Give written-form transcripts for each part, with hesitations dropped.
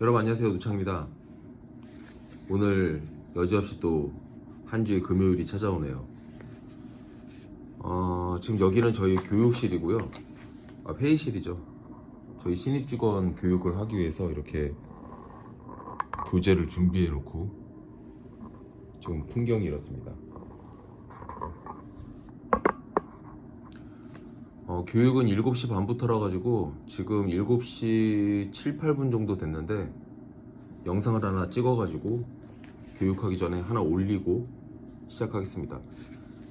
여러분 안녕하세요, 누창입니다. 오늘 여지없이 또 한 주의 금요일이 찾아오네요. 지금 여기는 저희 교육실이고요. 회의실이죠. 저희 신입 직원 교육을 하기 위해서 이렇게 교재를 준비해 놓고 지금 풍경이 이렇습니다. 교육은 7시 반부터라 가지고 지금 7시 7, 8분 정도 됐는데 영상을 하나 찍어 가지고 교육하기 전에 하나 올리고 시작하겠습니다.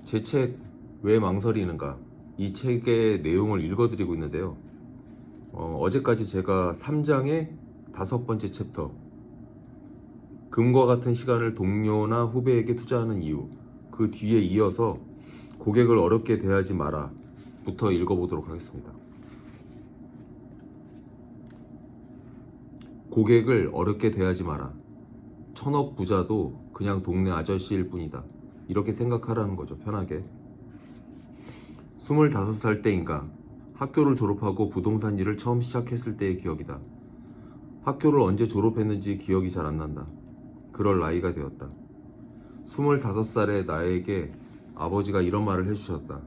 제 책 왜 망설이는가, 이 책의 내용을 읽어드리고 있는데요. 어제까지 제가 3장의 5번째 챕터, 금과 같은 시간을 동료나 후배에게 투자하는 이유, 그 뒤에 이어서 고객을 어렵게 대하지 마라 부터 읽어보도록 하겠습니다. 고객을 어렵게 대하지 마라. 천억 부자도 그냥 동네 아저씨일 뿐이다. 이렇게 생각하라는 거죠, 편하게. 25살 때인가 학교를 졸업하고 부동산 일을 처음 시작했을 때의 기억이다. 학교를 언제 졸업했는지 기억이 잘 안 난다. 그럴 나이가 되었다. 25살의 나에게 아버지가 이런 말을 해주셨다.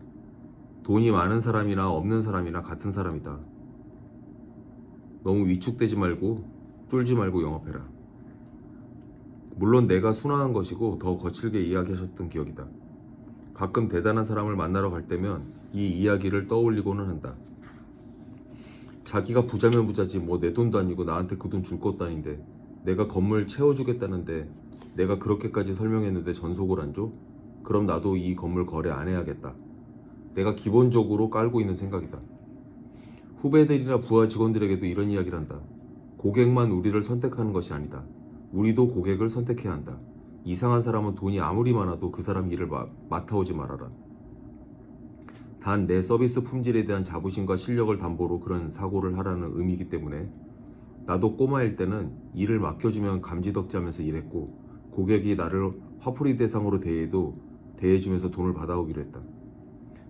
돈이 많은 사람이나 없는 사람이나 같은 사람이다. 너무 위축되지 말고 쫄지 말고 영업해라. 물론 내가 순화한 것이고 더 거칠게 이야기하셨던 기억이다. 가끔 대단한 사람을 만나러 갈 때면 이 이야기를 떠올리고는 한다. 자기가 부자면 부자지 뭐 내 돈도 아니고 나한테 그 돈 줄 것도 아닌데 내가 건물 채워주겠다는데 내가 그렇게까지 설명했는데 전속을 안 줘? 그럼 나도 이 건물 거래 안 해야겠다. 내가 기본적으로 깔고 있는 생각이다. 후배들이나 부하 직원들에게도 이런 이야기를 한다. 고객만 우리를 선택하는 것이 아니다. 우리도 고객을 선택해야 한다. 이상한 사람은 돈이 아무리 많아도 그 사람 일을 맡아오지 말아라. 단 내 서비스 품질에 대한 자부심과 실력을 담보로 그런 사고를 하라는 의미이기 때문에 나도 꼬마일 때는 일을 맡겨주면 감지덕지하면서 일했고 고객이 나를 화풀이 대상으로 대해주면서 돈을 받아오기로 했다.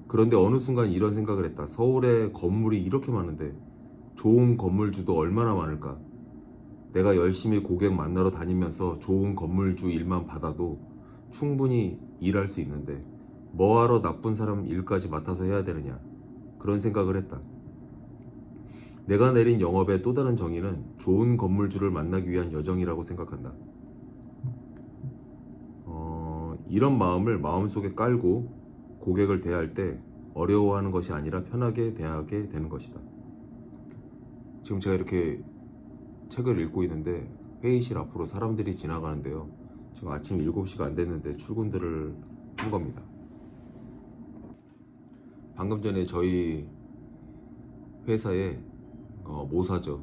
그런데 어느 순간 이런 생각을 했다. 서울에 건물이 이렇게 많은데 좋은 건물주도 얼마나 많을까? 내가 열심히 고객 만나러 다니면서 좋은 건물주 일만 받아도 충분히 일할 수 있는데 뭐하러 나쁜 사람 일까지 맡아서 해야 되느냐, 그런 생각을 했다. 내가 내린 영업의 또 다른 정의는 좋은 건물주를 만나기 위한 여정이라고 생각한다. 이런 마음을 마음속에 깔고 고객을 대할 때 어려워하는 것이 아니라 편하게 대하게 되는 것이다. 지금 제가 이렇게 책을 읽고 있는데 회의실 앞으로 사람들이 지나가는데요. 지금 아침 7시가 안 됐는데 출근들을 한 겁니다. 방금 전에 저희 회사의 모사죠.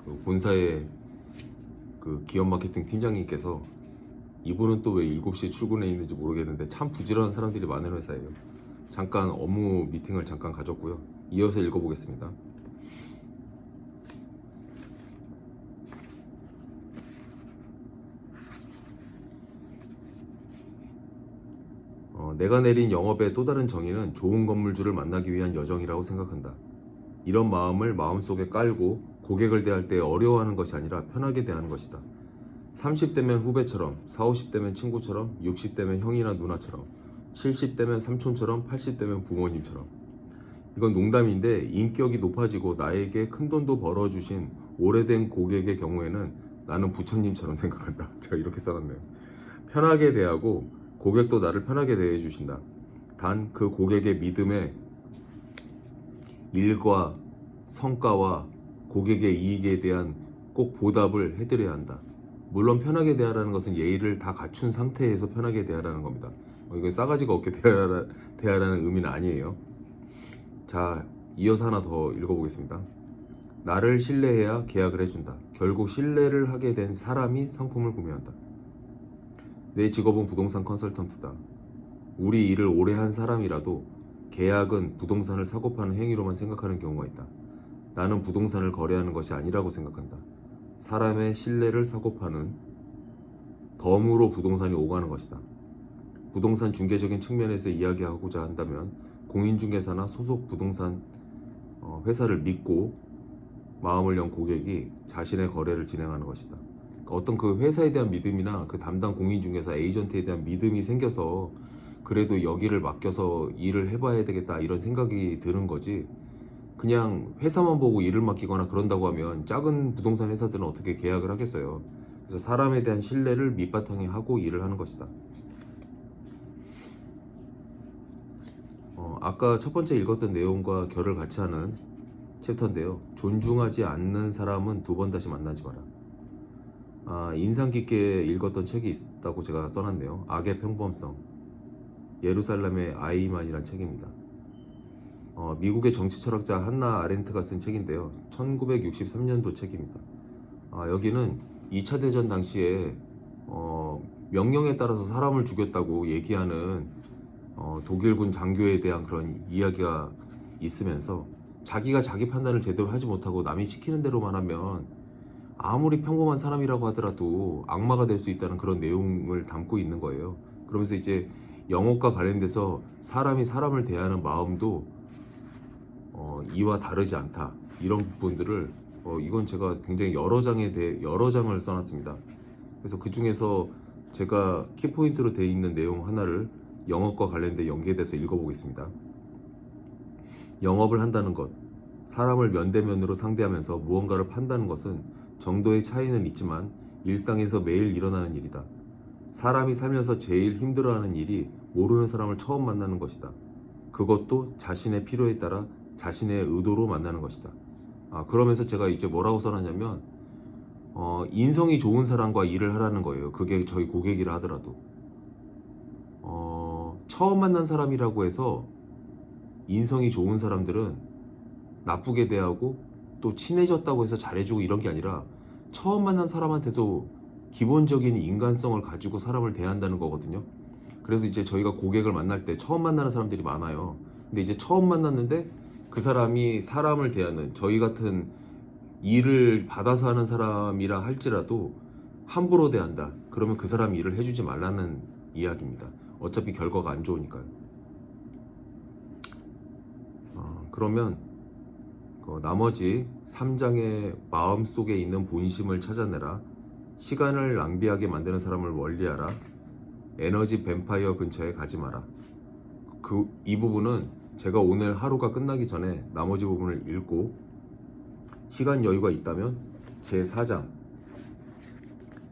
그 본사의 그 기업 마케팅 팀장님께서, 이분은 또 왜 7시에 출근해 있는지 모르겠는데 참 부지런한 사람들이 많은 회사예요. 잠깐 업무 미팅을 잠깐 가졌고요. 이어서 읽어보겠습니다. 내가 내린 영업의 또 다른 정의는 좋은 건물주를 만나기 위한 여정이라고 생각한다. 이런 마음을 마음속에 깔고 고객을 대할 때 어려워하는 것이 아니라 편하게 대하는 것이다. 30대면 후배처럼, 40, 50대면 친구처럼, 60대면 형이나 누나처럼, 70대면 삼촌처럼, 80대면 부모님처럼. 이건 농담인데 인격이 높아지고 나에게 큰돈도 벌어주신 오래된 고객의 경우에는 나는 부처님처럼 생각한다. 제가 이렇게 써놨네요. 편하게 대하고 고객도 나를 편하게 대해주신다. 단 그 고객의 믿음에 일과 성과와 고객의 이익에 대한 꼭 보답을 해드려야 한다. 물론 편하게 대하라는 것은 예의를 다 갖춘 상태에서 편하게 대하라는 겁니다. 이건 싸가지가 없게 대하라는 의미는 아니에요. 자, 이어서 하나 더 읽어보겠습니다. 나를 신뢰해야 계약을 해준다. 결국 신뢰를 하게 된 사람이 상품을 구매한다. 내 직업은 부동산 컨설턴트다. 우리 일을 오래 한 사람이라도 계약은 부동산을 사고 파는 행위로만 생각하는 경우가 있다. 나는 부동산을 거래하는 것이 아니라고 생각한다. 사람의 신뢰를 사고 파는 덤으로 부동산이 오가는 것이다. 부동산 중개적인 측면에서 이야기하고자 한다면 공인중개사나 소속 부동산 회사를 믿고 마음을 연 고객이 자신의 거래를 진행하는 것이다. 어떤 그 회사에 대한 믿음이나 그 담당 공인중개사 에이전트에 대한 믿음이 생겨서 그래도 여기를 맡겨서 일을 해봐야 되겠다 이런 생각이 드는 거지. 그냥 회사만 보고 일을 맡기거나 그런다고 하면 작은 부동산 회사들은 어떻게 계약을 하겠어요. 그래서 사람에 대한 신뢰를 밑바탕에 하고 일을 하는 것이다. 아까 첫 번째 읽었던 내용과 결을 같이 하는 챕터인데요. 존중하지 않는 사람은 두 번 다시 만나지 마라. 인상 깊게 읽었던 책이 있다고 제가 써놨네요. 악의 평범성, 예루살렘의 아이만이란 책입니다. 미국의 정치 철학자 한나 아렌트가 쓴 책인데요. 1963년도 책입니다. 여기는 2차 대전 당시에 명령에 따라서 사람을 죽였다고 얘기하는 독일군 장교에 대한 그런 이야기가 있으면서 자기가 자기 판단을 제대로 하지 못하고 남이 시키는 대로만 하면 아무리 평범한 사람이라고 하더라도 악마가 될 수 있다는 그런 내용을 담고 있는 거예요. 그러면서 이제 영업과 관련돼서 사람이 사람을 대하는 마음도 이와 다르지 않다. 이런 부분들을 이건 제가 굉장히 여러 장을 써놨습니다. 그래서 그 중에서 제가 키포인트로 되어 있는 내용 하나를 영업과 관련돼 연계돼서 읽어보겠습니다. 영업을 한다는 것, 사람을 면대면으로 상대하면서 무언가를 판다는 것은 정도의 차이는 있지만 일상에서 매일 일어나는 일이다. 사람이 살면서 제일 힘들어하는 일이 모르는 사람을 처음 만나는 것이다. 그것도 자신의 필요에 따라 자신의 의도로 만나는 것이다. 그러면서 제가 이제 뭐라고 써놨냐면 인성이 좋은 사람과 일을 하라는 거예요. 그게 저희 고객이라 하더라도 처음 만난 사람이라고 해서 인성이 좋은 사람들은 나쁘게 대하고 또 친해졌다고 해서 잘해주고 이런 게 아니라 처음 만난 사람한테도 기본적인 인간성을 가지고 사람을 대한다는 거거든요. 그래서 이제 저희가 고객을 만날 때 처음 만나는 사람들이 많아요. 근데 이제 처음 만났는데 그 사람이 사람을 대하는, 저희 같은 일을 받아서 하는 사람이라 할지라도 함부로 대한다. 그러면 그 사람이 일을 해주지 말라는 이야기입니다. 어차피 결과가 안 좋으니까요. 그러면 나머지 3장의 마음속에 있는 본심을 찾아내라, 시간을 낭비하게 만드는 사람을 멀리하라, 에너지 뱀파이어 근처에 가지 마라. 이 부분은 제가 오늘 하루가 끝나기 전에 나머지 부분을 읽고 시간 여유가 있다면 제 4장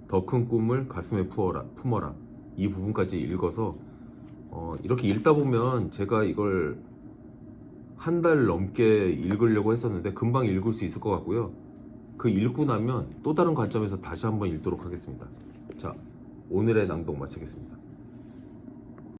더 큰 꿈을 가슴에 품어라 이 부분까지 읽어서 이렇게 읽다 보면 제가 이걸 한 달 넘게 읽으려고 했었는데 금방 읽을 수 있을 것 같고요. 그 읽고 나면 또 다른 관점에서 다시 한번 읽도록 하겠습니다. 자, 오늘의 낭독 마치겠습니다.